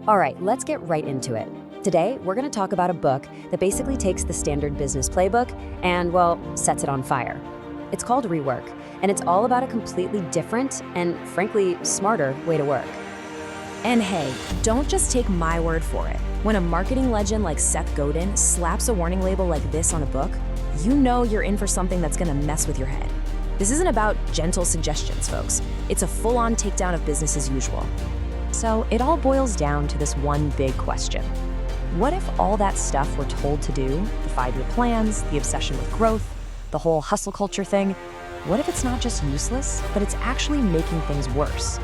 All right, let's get right into it. Today, we're going to talk about a book that basically takes the standard business playbook and, well, sets it on fire. It's called Rework, and it's all about a completely different and, frankly, smarter way to work. And hey, don't just take my word for it. When a marketing legend like Seth Godin slaps a warning label like this on a book, you know you're in for something that's gonna mess with your head. This isn't about gentle suggestions, folks. It's a full-on takedown of business as usual. So it all boils down to this one big question. What if all that stuff we're told to do, the 5-year plans, the obsession with growth, the whole hustle culture thing, what if it's not just useless, but it's actually making things worse?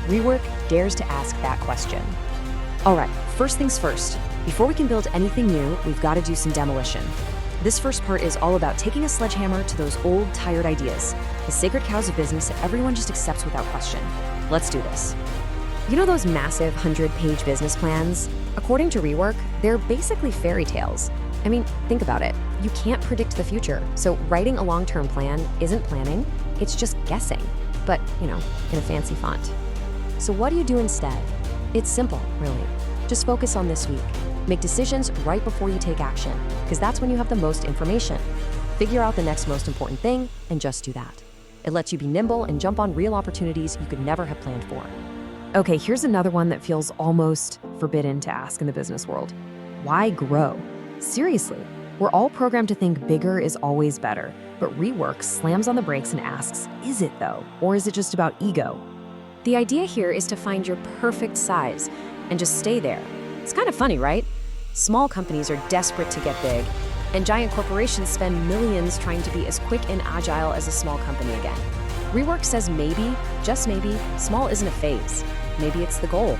Rework dares to ask that question. All right, first things first. Before we can build anything new, we've got to do some demolition. This first part is all about taking a sledgehammer to those old, tired ideas, the sacred cows of business that everyone just accepts without question. Let's do this. You know those massive 100-page business plans? According to Rework, they're basically fairy tales. I mean, think about it. You can't predict the future, so writing a long-term plan isn't planning, it's just guessing, but, in a fancy font. So what do you do instead? It's simple, really. Just focus on this week. Make decisions right before you take action, because that's when you have the most information. Figure out the next most important thing, and just do that. It lets you be nimble and jump on real opportunities you could never have planned for. Okay, here's another one that feels almost forbidden to ask in the business world. Why grow? Seriously, we're all programmed to think bigger is always better, but Rework slams on the brakes and asks, is it though? Or is it just about ego? The idea here is to find your perfect size and just stay there. It's kind of funny, right? Small companies are desperate to get big, and giant corporations spend millions trying to be as quick and agile as a small company again. Rework says maybe, just maybe, small isn't a phase. Maybe it's the goal.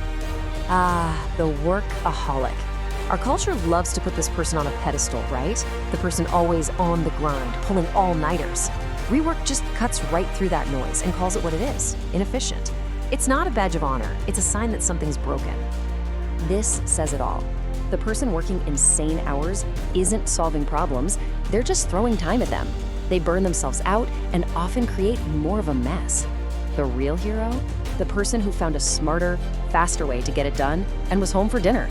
The workaholic. Our culture loves to put this person on a pedestal, right? The person always on the grind, pulling all-nighters. Rework just cuts right through that noise and calls it what it is, inefficient. It's not a badge of honor, it's a sign that something's broken. This says it all. The person working insane hours isn't solving problems, they're just throwing time at them. They burn themselves out and often create more of a mess. The real hero? The person who found a smarter, faster way to get it done and was home for dinner.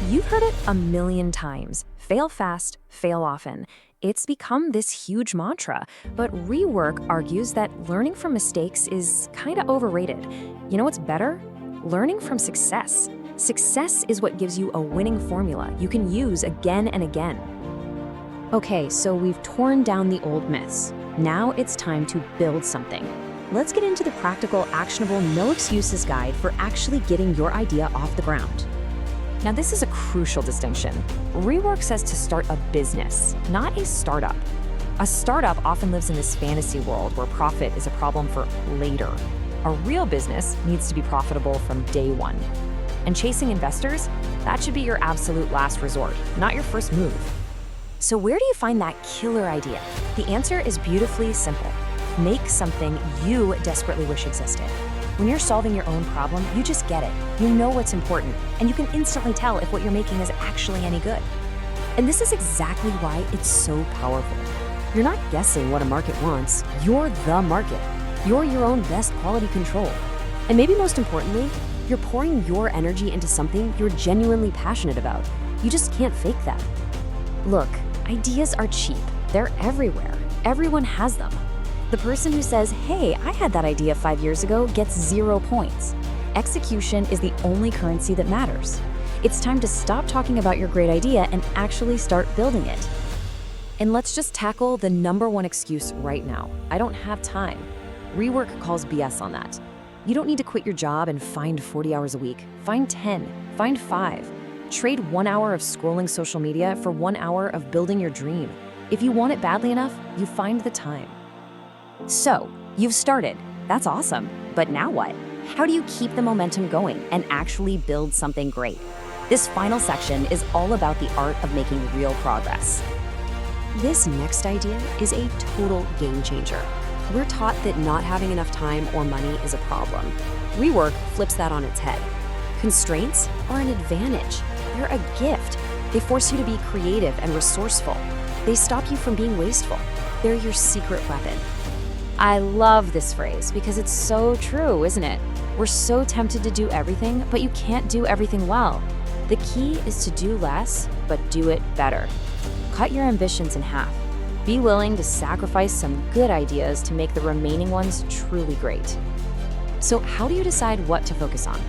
You've heard it a million times. Fail fast, fail often. It's become this huge mantra, but Rework argues that learning from mistakes is kind of overrated. You know what's better? Learning from success. Success is what gives you a winning formula you can use again and again. Okay, so we've torn down the old myths. Now it's time to build something. Let's get into the practical, actionable, no excuses guide for actually getting your idea off the ground. Now, this is a crucial distinction. Rework says to start a business, not a startup. A startup often lives in this fantasy world where profit is a problem for later. A real business needs to be profitable from day one. And chasing investors, that should be your absolute last resort, not your first move. So where do you find that killer idea? The answer is beautifully simple. Make something you desperately wish existed. When you're solving your own problem, you just get it. You know what's important, and you can instantly tell if what you're making is actually any good. And this is exactly why it's so powerful. You're not guessing what a market wants, you're the market. You're your own best quality control. And maybe most importantly, you're pouring your energy into something you're genuinely passionate about. You just can't fake that. Look, ideas are cheap. They're everywhere. Everyone has them. The person who says, hey, I had that idea 5 years ago, gets 0 points. Execution is the only currency that matters. It's time to stop talking about your great idea and actually start building it. And let's just tackle the #1 excuse right now. I don't have time. Rework calls BS on that. You don't need to quit your job and find 40 hours a week. Find 10, find 5. Trade 1 hour of scrolling social media for 1 hour of building your dream. If you want it badly enough, you find the time. So, you've started. That's awesome. But now what? How do you keep the momentum going and actually build something great? This final section is all about the art of making real progress. This next idea is a total game changer. We're taught that not having enough time or money is a problem. Rework flips that on its head. Constraints are an advantage. They're a gift. They force you to be creative and resourceful. They stop you from being wasteful. They're your secret weapon. I love this phrase because it's so true, isn't it? We're so tempted to do everything, but you can't do everything well. The key is to do less, but do it better. Cut your ambitions in half. Be willing to sacrifice some good ideas to make the remaining ones truly great. So how do you decide what to focus on?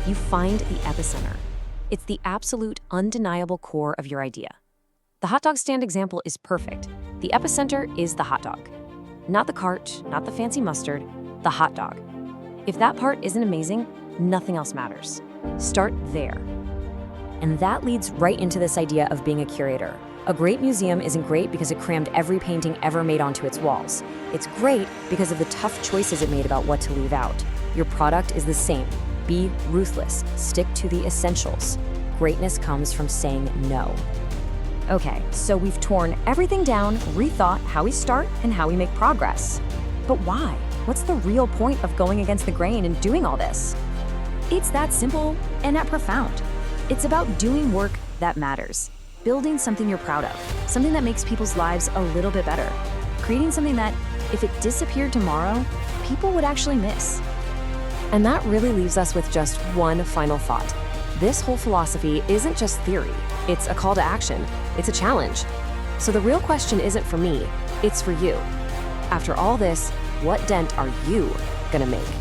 You find the epicenter. It's the absolute, undeniable core of your idea. The hot dog stand example is perfect. The epicenter is the hot dog. Not the cart, not the fancy mustard, the hot dog. If that part isn't amazing, nothing else matters. Start there. And that leads right into this idea of being a curator. A great museum isn't great because it crammed every painting ever made onto its walls. It's great because of the tough choices it made about what to leave out. Your product is the same. Be ruthless. Stick to the essentials. Greatness comes from saying no. Okay, so we've torn everything down, rethought how we start and how we make progress. But why? What's the real point of going against the grain and doing all this? It's that simple and that profound. It's about doing work that matters, building something you're proud of, something that makes people's lives a little bit better, creating something that, if it disappeared tomorrow, people would actually miss. And that really leaves us with just one final thought. This whole philosophy isn't just theory, it's a call to action, it's a challenge. So the real question isn't for me, it's for you. After all this, what dent are you gonna make?